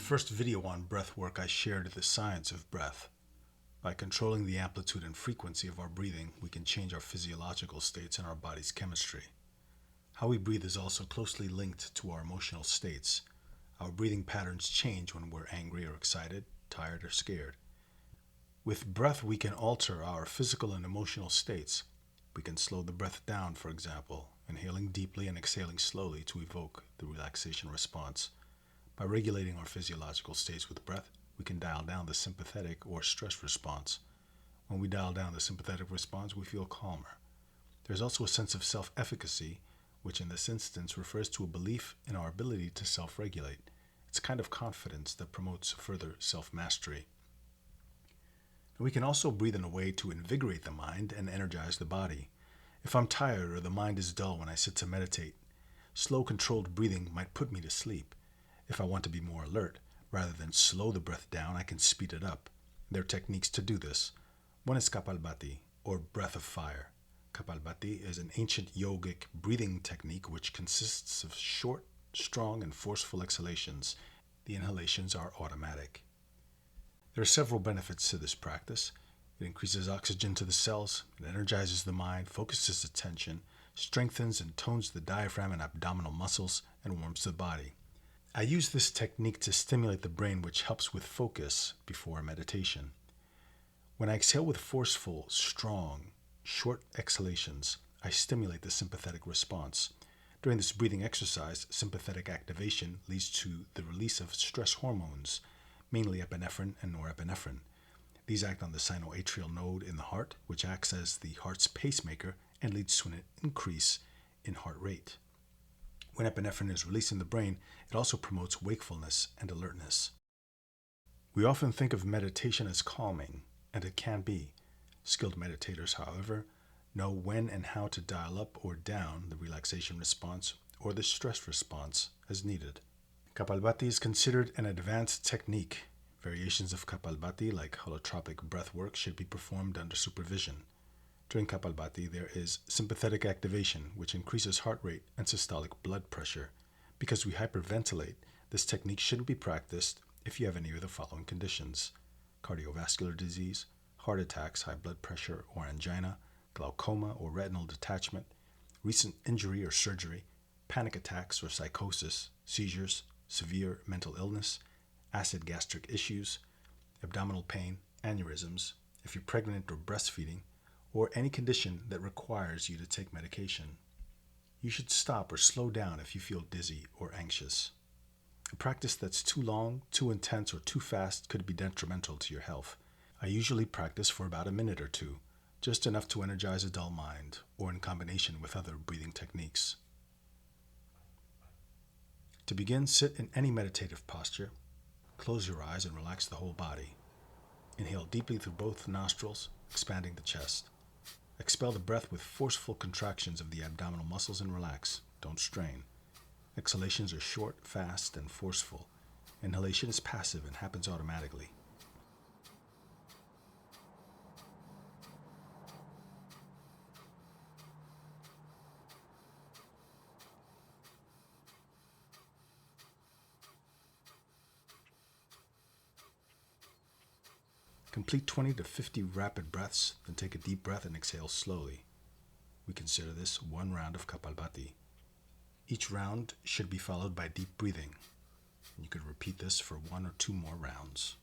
first video on breathwork, I shared the science of breath. By controlling the amplitude and frequency of our breathing, we can change our physiological states and our body's chemistry. How we breathe is also closely linked to our emotional states. Our breathing patterns change when we're angry or excited, tired or scared. With breath, we can alter our physical and emotional states. We can slow the breath down, for example, inhaling deeply and exhaling slowly to evoke the relaxation response. By regulating our physiological states with breath, we can dial down the sympathetic or stress response. When we dial down the sympathetic response, we feel calmer. There's also a sense of self-efficacy, which in this instance refers to a belief in our ability to self-regulate. It's a kind of confidence that promotes further self-mastery. We can also breathe in a way to invigorate the mind and energize the body. If I'm tired or the mind is dull when I sit to meditate, slow, controlled breathing might put me to sleep. If I want to be more alert, rather than slow the breath down, I can speed it up. There are techniques to do this. One is Kapalbhati, or breath of fire. Kapalbhati is an ancient yogic breathing technique which consists of short, strong, and forceful exhalations. The inhalations are automatic. There are several benefits to this practice. It increases oxygen to the cells, it energizes the mind, focuses attention, strengthens and tones the diaphragm and abdominal muscles, and warms the body. I use this technique to stimulate the brain, which helps with focus before meditation. When I exhale with forceful, strong, short exhalations, I stimulate the sympathetic response. During this breathing exercise, sympathetic activation leads to the release of stress hormones, mainly epinephrine and norepinephrine. These act on the sinoatrial node in the heart, which acts as the heart's pacemaker and leads to an increase in heart rate. When epinephrine is released in the brain, it also promotes wakefulness and alertness. We often think of meditation as calming, and it can be. Skilled meditators, however, know when and how to dial up or down the relaxation response or the stress response as needed. Kapalbhati is considered an advanced technique. Variations of Kapalbhati, like holotropic breathwork, should be performed under supervision. During Kapalbhati, there is sympathetic activation, which increases heart rate and systolic blood pressure. Because we hyperventilate, this technique shouldn't be practiced if you have any of the following conditions: cardiovascular disease, heart attacks, high blood pressure or angina, glaucoma or retinal detachment, recent injury or surgery, panic attacks or psychosis, seizures, severe mental illness, acid gastric issues, abdominal pain, aneurysms, if you're pregnant or breastfeeding, or any condition that requires you to take medication. You should stop or slow down if you feel dizzy or anxious. A practice that's too long, too intense, or too fast could be detrimental to your health. I usually practice for about a minute or two, just enough to energize a dull mind, or in combination with other breathing techniques. To begin, sit in any meditative posture. Close your eyes and relax the whole body. Inhale deeply through both nostrils, expanding the chest. Expel the breath with forceful contractions of the abdominal muscles and relax. Don't strain. Exhalations are short, fast, and forceful. Inhalation is passive and happens automatically. Complete 20 to 50 rapid breaths, then take a deep breath and exhale slowly. We consider this one round of Kapalbhati. Each round should be followed by deep breathing. You could repeat this for 1 or 2 more rounds.